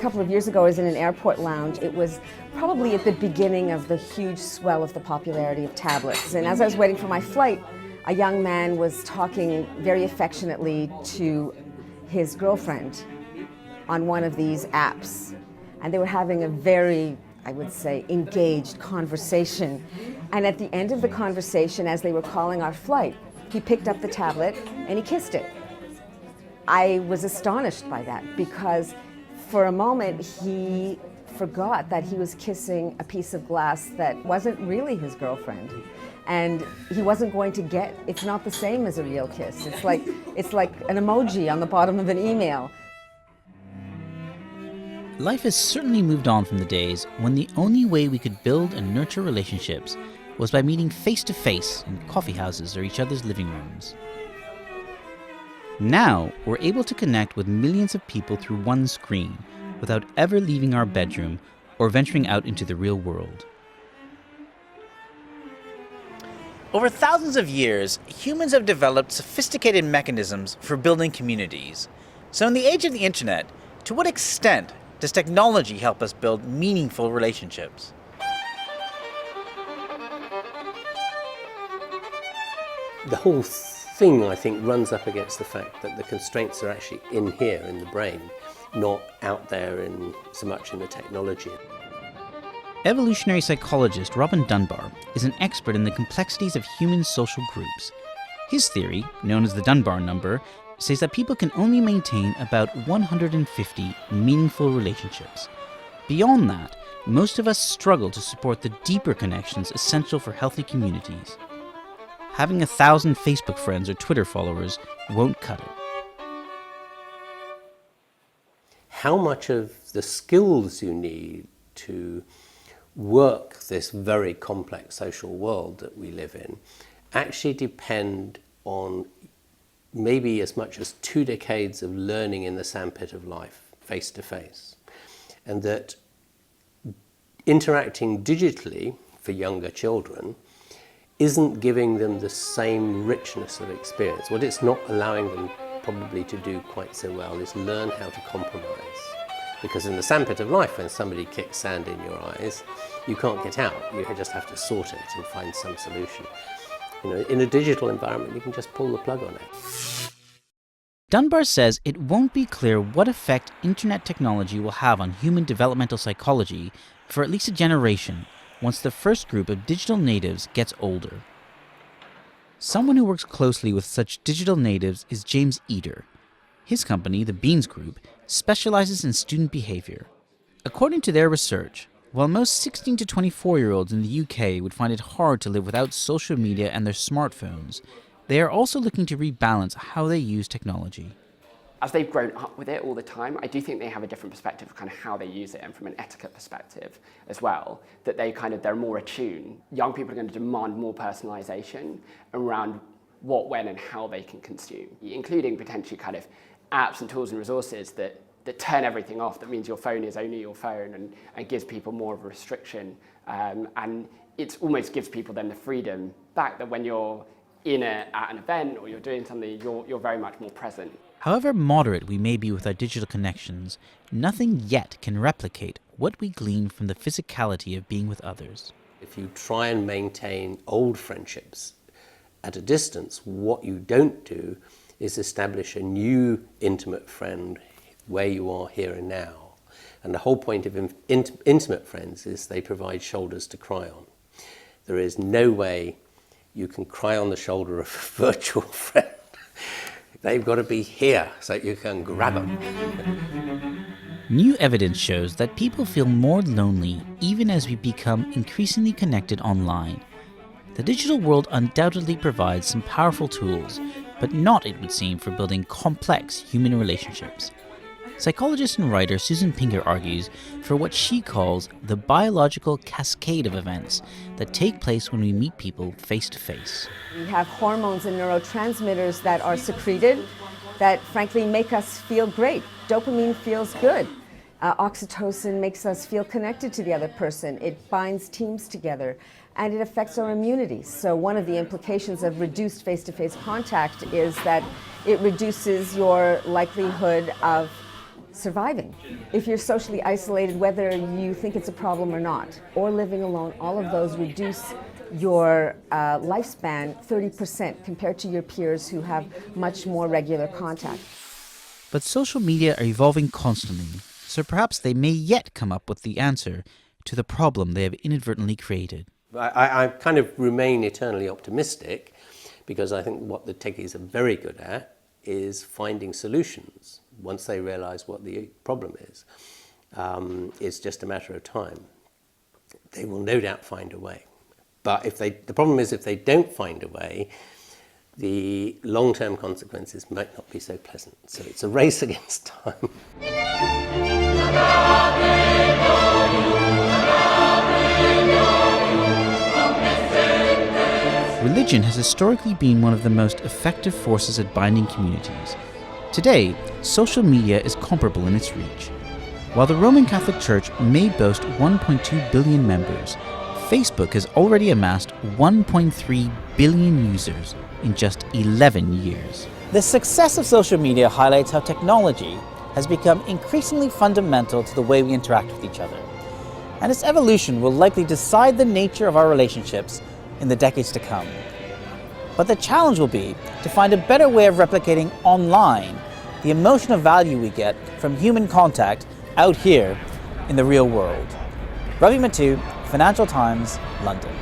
couple of years ago, I was in an airport lounge. It was probably at the beginning of the huge swell of the popularity of tablets. And as I was waiting for my flight, a young man was talking very affectionately to his girlfriend on one of these apps. And they were having a very, I would say, engaged conversation. And at the end of the conversation, as they were calling our flight, he picked up the tablet and he kissed it. I was astonished by that because for a moment he forgot that he was kissing a piece of glass that wasn't really his girlfriend. And he wasn't going to get, it's not the same as a real kiss. It's like an emoji on the bottom of an email. Life has certainly moved on from the days when the only way we could build and nurture relationships was by meeting face to face in coffee houses or each other's living rooms. Now, we're able to connect with millions of people through one screen without ever leaving our bedroom or venturing out into the real world. Over thousands of years, humans have developed sophisticated mechanisms for building communities. So in the age of the internet, to what extent does technology help us build meaningful relationships? The whole thing, I think, runs up against the fact that the constraints are actually in here, in the brain, not out there so much in the technology. Evolutionary psychologist Robin Dunbar is an expert in the complexities of human social groups. His theory, known as the Dunbar number, says that people can only maintain about 150 meaningful relationships. Beyond that, most of us struggle to support the deeper connections essential for healthy communities. Having 1,000 Facebook friends or Twitter followers won't cut it. How much of the skills you need to work this very complex social world that we live in actually depend on maybe as much as 2 decades of learning in the sandpit of life, face to face. And that interacting digitally for younger children isn't giving them the same richness of experience. What it's not allowing them probably to do quite so well is learn how to compromise. Because in the sandpit of life, when somebody kicks sand in your eyes, you can't get out. You just have to sort it and find some solution. You know, in a digital environment, you can just pull the plug on it. Dunbar says it won't be clear what effect internet technology will have on human developmental psychology for at least a generation once the first group of digital natives gets older. Someone who works closely with such digital natives is James Eder. His company, the Beans Group, specializes in student behavior. According to their research, while most 16 to 24-year-olds in the UK would find it hard to live without social media and their smartphones, they are also looking to rebalance how they use technology. As they've grown up with it all the time, I do think they have a different perspective of kind of how they use it, and from an etiquette perspective as well, that they're more attuned. Young people are going to demand more personalization around what, when, and how they can consume, including potentially kind of apps and tools and resources that turn everything off. That means your phone is only your phone and gives people more of a restriction. And it almost gives people then the freedom back that when you're at an event or you're doing something, you're very much more present. However moderate we may be with our digital connections, nothing yet can replicate what we glean from the physicality of being with others. If you try and maintain old friendships at a distance, what you don't do is establish a new intimate friend where you are here and now. And the whole point of intimate friends is they provide shoulders to cry on. There is no way you can cry on the shoulder of a virtual friend. They've got to be here so you can grab them. New evidence shows that people feel more lonely even as we become increasingly connected online. The digital world undoubtedly provides some powerful tools, but not, it would seem, for building complex human relationships. Psychologist and writer Susan Pinker argues for what she calls the biological cascade of events that take place when we meet people face to face. We have hormones and neurotransmitters that are secreted that frankly make us feel great. Dopamine feels good. Oxytocin makes us feel connected to the other person. It binds teams together and it affects our immunity. So one of the implications of reduced face-to-face contact is that it reduces your likelihood of surviving. If you're socially isolated, whether you think it's a problem or not, or living alone, all of those reduce your lifespan 30% compared to your peers who have much more regular contact. But social media are evolving constantly, so perhaps they may yet come up with the answer to the problem they have inadvertently created. I kind of remain eternally optimistic because I think what the techies are very good at is finding solutions once they realize what the problem is. It's just a matter of time. They will no doubt find a way. But the problem is if they don't find a way, the long-term consequences might not be so pleasant. So it's a race against time. Religion has historically been one of the most effective forces at binding communities. Today, social media is comparable in its reach. While the Roman Catholic Church may boast 1.2 billion members, Facebook has already amassed 1.3 billion users in just 11 years. The success of social media highlights how technology has become increasingly fundamental to the way we interact with each other. And its evolution will likely decide the nature of our relationships in the decades to come. But the challenge will be to find a better way of replicating online the emotional value we get from human contact out here in the real world. Ravi Mattu, Financial Times, London.